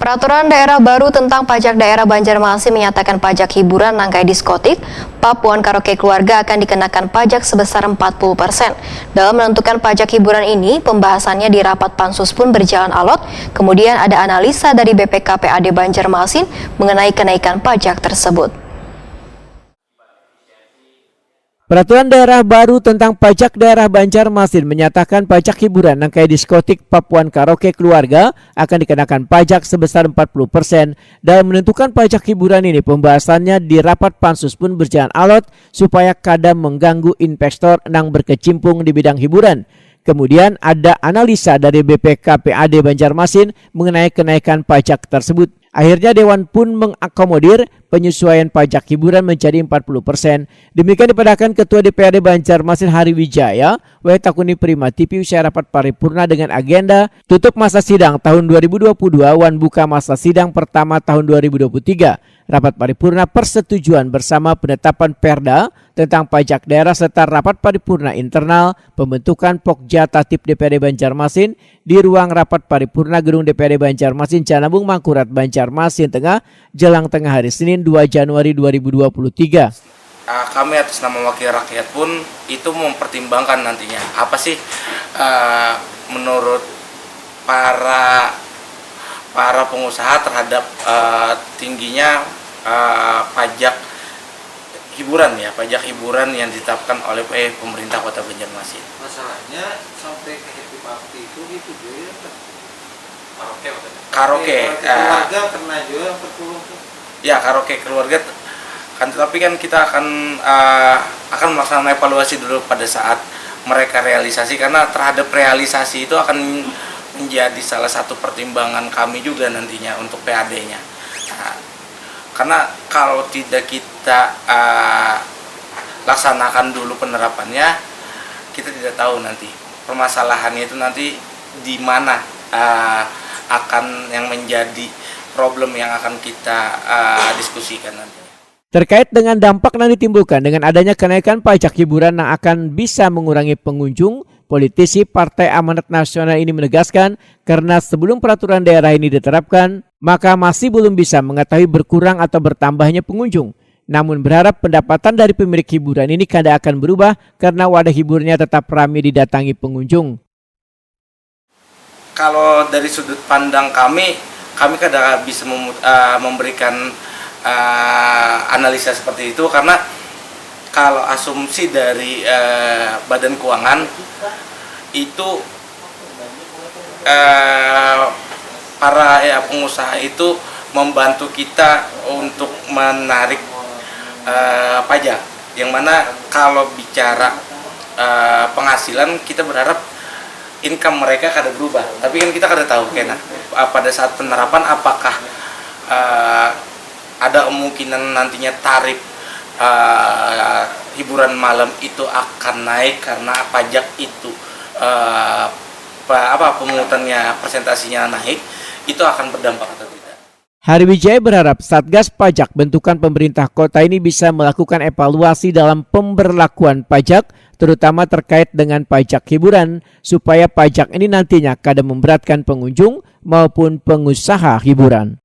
Peraturan daerah baru tentang pajak daerah Banjarmasin menyatakan pajak hiburan rangkai diskotik, pub, karaoke keluarga akan dikenakan pajak sebesar 40%. Dalam menentukan pajak hiburan ini, pembahasannya di rapat pansus pun berjalan alot. Kemudian ada analisa dari BPKPAD Banjarmasin mengenai kenaikan pajak tersebut. Peraturan daerah baru tentang pajak daerah Banjarmasin menyatakan pajak hiburan rangkai diskotik, pub, karaoke keluarga akan dikenakan pajak sebesar 40%. Dalam menentukan pajak hiburan ini, pembahasannya di rapat pansus pun berjalan alot supaya kada mengganggu investor yang berkecimpung di bidang hiburan. Kemudian ada analisa dari BPKPAD Banjarmasin mengenai kenaikan pajak tersebut. Akhirnya Dewan pun mengakomodir penyesuaian pajak hiburan menjadi 40%. Demikian dipadahkan Ketua DPRD Banjarmasin Hari Wijaya, Takuni Prima TV usai rapat paripurna dengan agenda tutup masa sidang tahun 2022 wan buka masa sidang pertama tahun 2023. Rapat paripurna persetujuan bersama penetapan Perda tentang pajak daerah serta rapat paripurna internal pembentukan Pokja Tatip DPRD Banjarmasin di ruang rapat paripurna Gedung DPRD Banjarmasin Canabung Mangkurat Banjarmasin Tengah jelang tengah hari Senin 2 Januari 2023. Kami atas nama wakil rakyat pun itu mempertimbangkan nantinya apa sih menurut para pengusaha terhadap tingginya pajak hiburan yang ditetapkan oleh pemerintah Kota Banjarmasin. Masalahnya sampai ke happy party itu gitu ya. Karaoke keluarga kena juga 40. Ya, karaoke keluarga kan, tetapi kan kita akan melaksanakan evaluasi dulu pada saat mereka realisasi, karena terhadap realisasi itu akan menjadi salah satu pertimbangan kami juga nantinya untuk PAD-nya. Karena kalau tidak kita laksanakan dulu penerapannya, kita tidak tahu nanti permasalahannya itu nanti di mana akan yang menjadi problem yang akan kita diskusikan nanti. Terkait dengan dampak yang ditimbulkan dengan adanya kenaikan pajak hiburan yang akan bisa mengurangi pengunjung, politisi Partai Amanat Nasional ini menegaskan karena sebelum peraturan daerah ini diterapkan, maka masih belum bisa mengetahui berkurang atau bertambahnya pengunjung. Namun berharap pendapatan dari pemilik hiburan ini kada akan berubah karena wadah hiburnya tetap ramai didatangi pengunjung. Kalau dari sudut pandang kami kada bisa memberikan analisa seperti itu, karena kalau asumsi dari Badan Keuangan itu para pengusaha itu membantu kita untuk menarik pajak, yang mana kalau bicara penghasilan kita berharap income mereka kada berubah, tapi kan kita kada tahu kena pada saat penerapan apakah ada kemungkinan nantinya tarif hiburan malam itu akan naik karena pajak itu pemungutannya persentasinya naik, itu akan berdampak atau tidak. Hari Wijaya berharap Satgas Pajak bentukan pemerintah kota ini bisa melakukan evaluasi dalam pemberlakuan pajak, terutama terkait dengan pajak hiburan, supaya pajak ini nantinya kada memberatkan pengunjung maupun pengusaha hiburan.